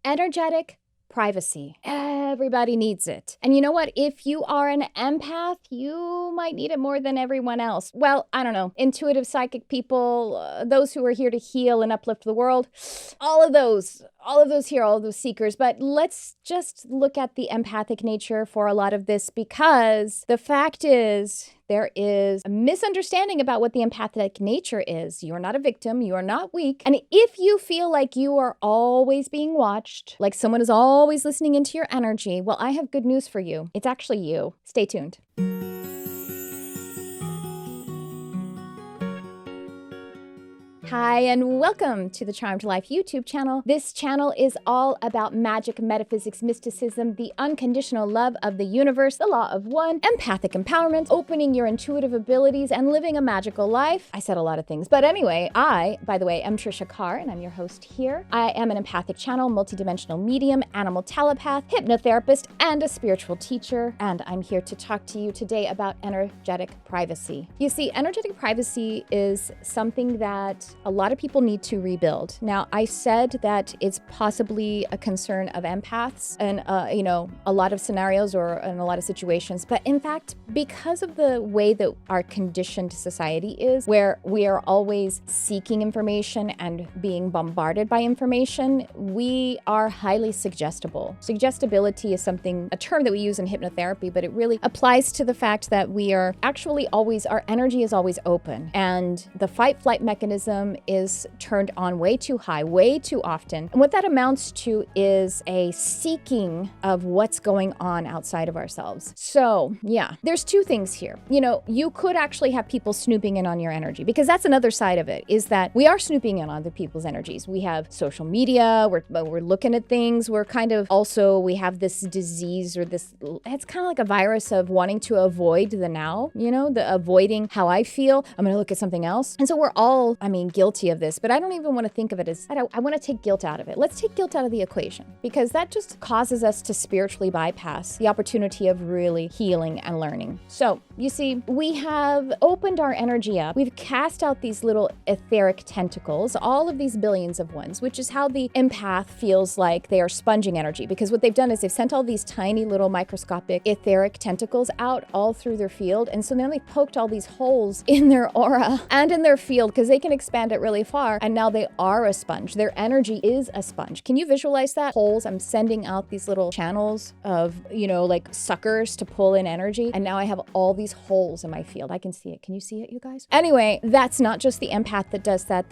Energetic privacy. Everybody needs it. And you know what? If you are an empath, you might need it more than everyone else. Well, I don't know. Intuitive psychic people, those who are here to heal and uplift the world, all of those here, all of those seekers. But let's just look at the empathic nature for a lot of this, because the fact is, there is a misunderstanding about what the empathic nature is. You are not a victim. You are not weak. And if you feel like you are always being watched, like someone is always listening into your energy, well, I have good news for you. It's actually you. Stay tuned. Hi, and welcome to the Charmed Life YouTube channel. This channel is all about magic, metaphysics, mysticism, the unconditional love of the universe, the law of one, empathic empowerment, opening your intuitive abilities, and living a magical life. I said a lot of things, but anyway, I, by the way, am Tricia Carr, and I'm your host here. I am an empathic channel, multidimensional medium, animal telepath, hypnotherapist, and a spiritual teacher, and I'm here to talk to you today about energetic privacy. You see, energetic privacy is something that a lot of people need to rebuild. Now, I said that it's possibly a concern of empaths and, a lot of scenarios or in a lot of situations. But in fact, because of the way that our conditioned society is, where we are always seeking information and being bombarded by information, we are highly suggestible. Suggestibility is a term that we use in hypnotherapy, but it really applies to the fact that we are actually always, our energy is always open. And the fight-flight mechanism is turned on way too high, way too often. And what that amounts to is a seeking of what's going on outside of ourselves. So yeah, there's two things here. You could actually have people snooping in on your energy, because that's another side of it, is that we are snooping in on other people's energies. We have social media, we're looking at things. We have this disease, or it's kind of like a virus of wanting to avoid the now, the avoiding how I feel. I'm going to look at something else. And so we're all, guilty of this, but I don't even want to think of it as, I want to take guilt out of it. Let's take guilt out of the equation, because that just causes us to spiritually bypass the opportunity of really healing and learning. So you see, we have opened our energy up. We've cast out these little etheric tentacles, all of these billions of ones, which is how the empath feels like they are sponging energy, because what they've done is they've sent all these tiny little microscopic etheric tentacles out all through their field. And so then they poked all these holes in their aura and in their field, because they can expand it really far, and now they are a sponge. Their energy is a sponge. Can you visualize that? Holes. I'm sending out these little channels of, like suckers to pull in energy, and now I have all these holes in my field. I can see it. Can you see it, you guys? Anyway, that's not just the empath that does that.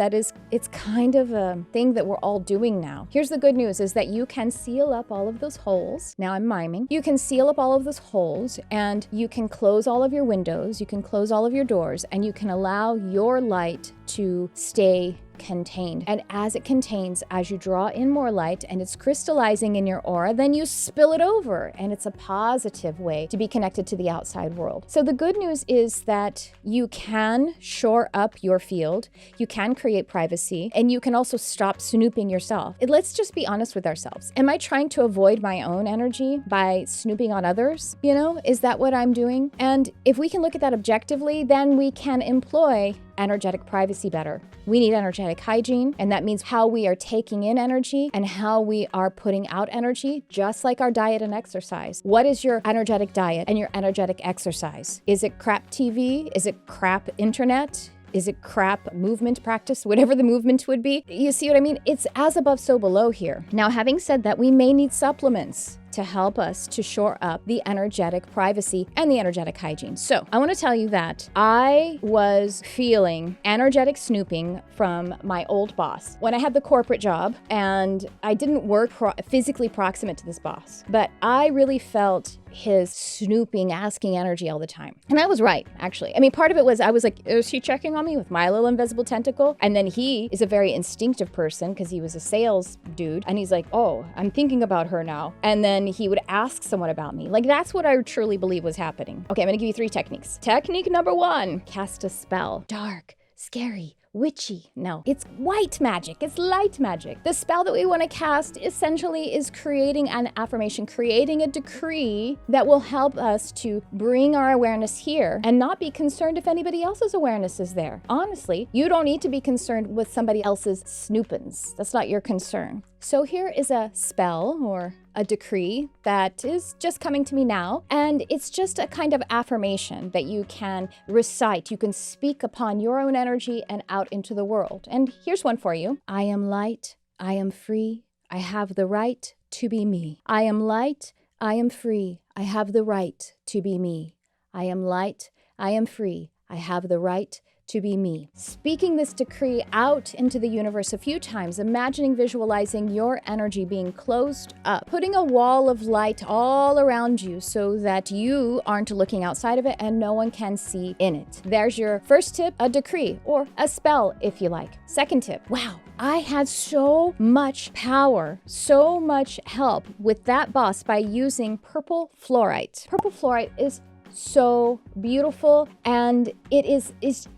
It's kind of a thing that we're all doing now. Here's the good news, is that you can seal up all of those holes. Now I'm miming. You can seal up all of those holes, and you can close all of your windows. You can close all of your doors, and you can allow your light to stay contained. And as it contains, as you draw in more light and it's crystallizing in your aura, then you spill it over, and it's a positive way to be connected to the outside world. So the good news is that you can shore up your field, you can create privacy, and you can also stop snooping yourself. Let's just be honest with ourselves. Am I trying to avoid my own energy by snooping on others? Is that what I'm doing? And if we can look at that objectively, then we can employ energetic privacy better. We need energetic hygiene, and that means how we are taking in energy and how we are putting out energy, just like our diet and exercise. What is your energetic diet and your energetic exercise? Is it crap TV? Is it crap internet? Is it crap movement practice? Whatever the movement would be. You see what I mean? It's as above, so below here. Now, having said that, we may need supplements to help us to shore up the energetic privacy and the energetic hygiene. So I want to tell you that I was feeling energetic snooping from my old boss when I had the corporate job, and I didn't work physically proximate to this boss, but I really felt his snooping, asking energy all the time. And I was right, actually. Part of it was, I was like, is he checking on me with my little invisible tentacle? And then he is a very instinctive person, because he was a sales dude. And he's like, oh, I'm thinking about her now. And then he would ask someone about me. That's what I truly believe was happening. Okay, I'm gonna give you 3 techniques. Technique number 1, cast a spell. Dark, scary, witchy. No, it's white magic. It's light magic. The spell that we want to cast essentially is creating an affirmation, creating a decree that will help us to bring our awareness here and not be concerned if anybody else's awareness is there. Honestly, you don't need to be concerned with somebody else's snoopins. That's not your concern. So here is a spell or a decree that is just coming to me now. And it's just a kind of affirmation that you can recite. You can speak upon your own energy and out into the world. And here's one for you. I am light. I am free. I have the right to be me. I am light. I am free. I have the right to be me. I am light. I am free. I have the right to be me. Speaking this decree out into the universe a few times, imagining, visualizing your energy being closed up, putting a wall of light all around you so that you aren't looking outside of it and no one can see in it. There's your first tip, a decree or a spell if you like. Second tip, wow, I had so much power, so much help with that boss by using purple fluorite. Purple fluorite is so beautiful, and it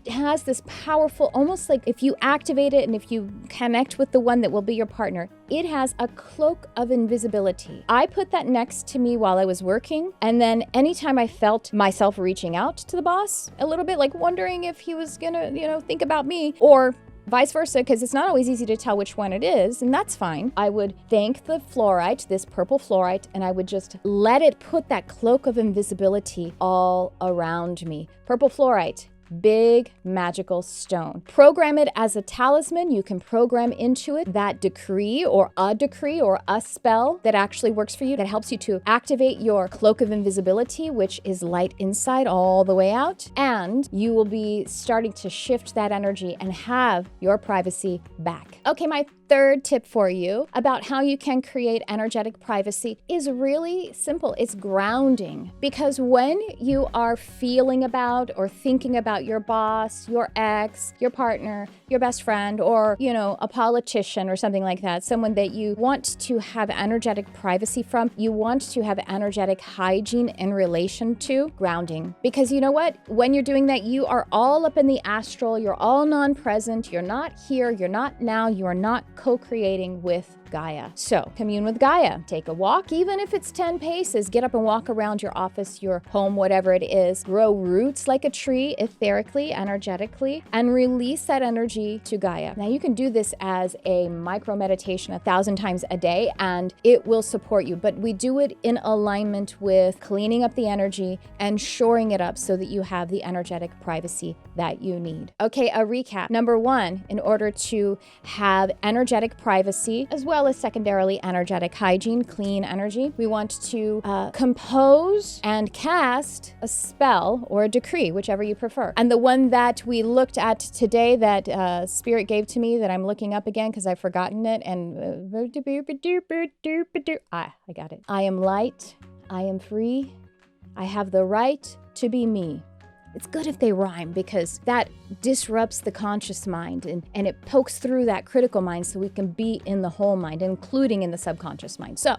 has this powerful, almost like if you activate it and if you connect with the one that will be your partner, it has a cloak of invisibility. I put that next to me while I was working, and then anytime I felt myself reaching out to the boss a little bit, like wondering if he was gonna, think about me, or vice versa, because it's not always easy to tell which one it is, and that's fine. I would thank the fluorite, this purple fluorite, and I would just let it put that cloak of invisibility all around me. Purple fluorite, big magical stone. Program it as a talisman. You can program into it that decree or a spell that actually works for you, that helps you to activate your cloak of invisibility, which is light inside all the way out. And you will be starting to shift that energy and have your privacy back. Okay, my third tip for you about how you can create energetic privacy is really simple. It's grounding. Because when you are feeling about or thinking about your boss, your ex, your partner, your best friend, or, a politician or something like that, someone that you want to have energetic privacy from, you want to have energetic hygiene in relation to, grounding. Because you know what? When you're doing that, you are all up in the astral, you're all non-present, you're not here, you're not now, you are not co-creating with Gaia. So commune with Gaia. Take a walk, even if it's 10 paces. Get up and walk around your office, your home, whatever it is. Grow roots like a tree, etherically, energetically, and release that energy to Gaia. Now you can do this as a micro meditation 1,000 times a day, and it will support you. But we do it in alignment with cleaning up the energy and shoring it up so that you have the energetic privacy that you need. Okay, a recap. Number 1, in order to have energetic privacy, as well as secondarily energetic hygiene, clean energy, we want to compose and cast a spell or a decree, whichever you prefer. And the one that we looked at today that Spirit gave to me that I'm looking up again because I've forgotten it, and I got it. I am light. I am free. I have the right to be me. It's good if they rhyme because that disrupts the conscious mind and it pokes through that critical mind so we can be in the whole mind, including in the subconscious mind. So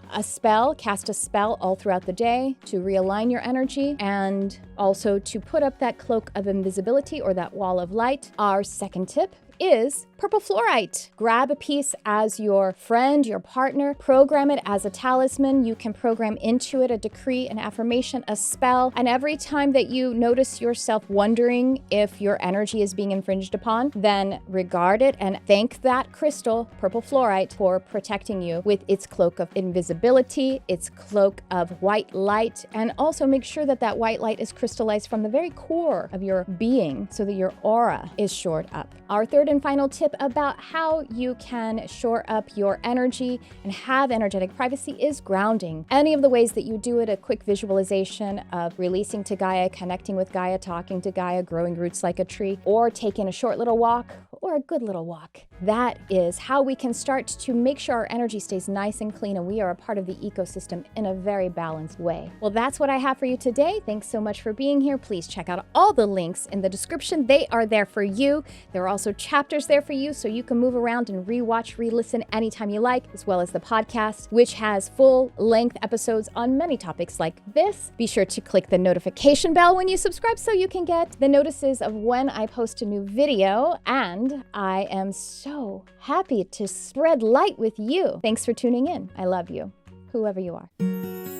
cast a spell all throughout the day to realign your energy and also to put up that cloak of invisibility or that wall of light. Our second tip is purple fluorite. Grab a piece as your friend, your partner, program it as a talisman. You can program into it a decree, an affirmation, a spell, and every time that you notice yourself wondering if your energy is being infringed upon, then regard it and thank that crystal, purple fluorite, for protecting you with its cloak of invisibility, its cloak of white light, and also make sure that that white light is crystallized from the very core of your being so that your aura is shored up. Our third and final tip about how you can shore up your energy and have energetic privacy is grounding. Any of the ways that you do it, a quick visualization of releasing to Gaia, connecting with Gaia, talking to Gaia, growing roots like a tree, or taking a short little walk or a good little walk. That is how we can start to make sure our energy stays nice and clean and we are a part of the ecosystem in a very balanced way. Well, that's what I have for you today. Thanks so much for being here. Please check out all the links in the description. They are there for you. There are also chapters there for you so you can move around and rewatch, re-listen anytime you like, as well as the podcast, which has full-length episodes on many topics like this. Be sure to click the notification bell when you subscribe so you can get the notices of when I post a new video, and I am so happy to spread light with you. Thanks for tuning in. I love you, whoever you are.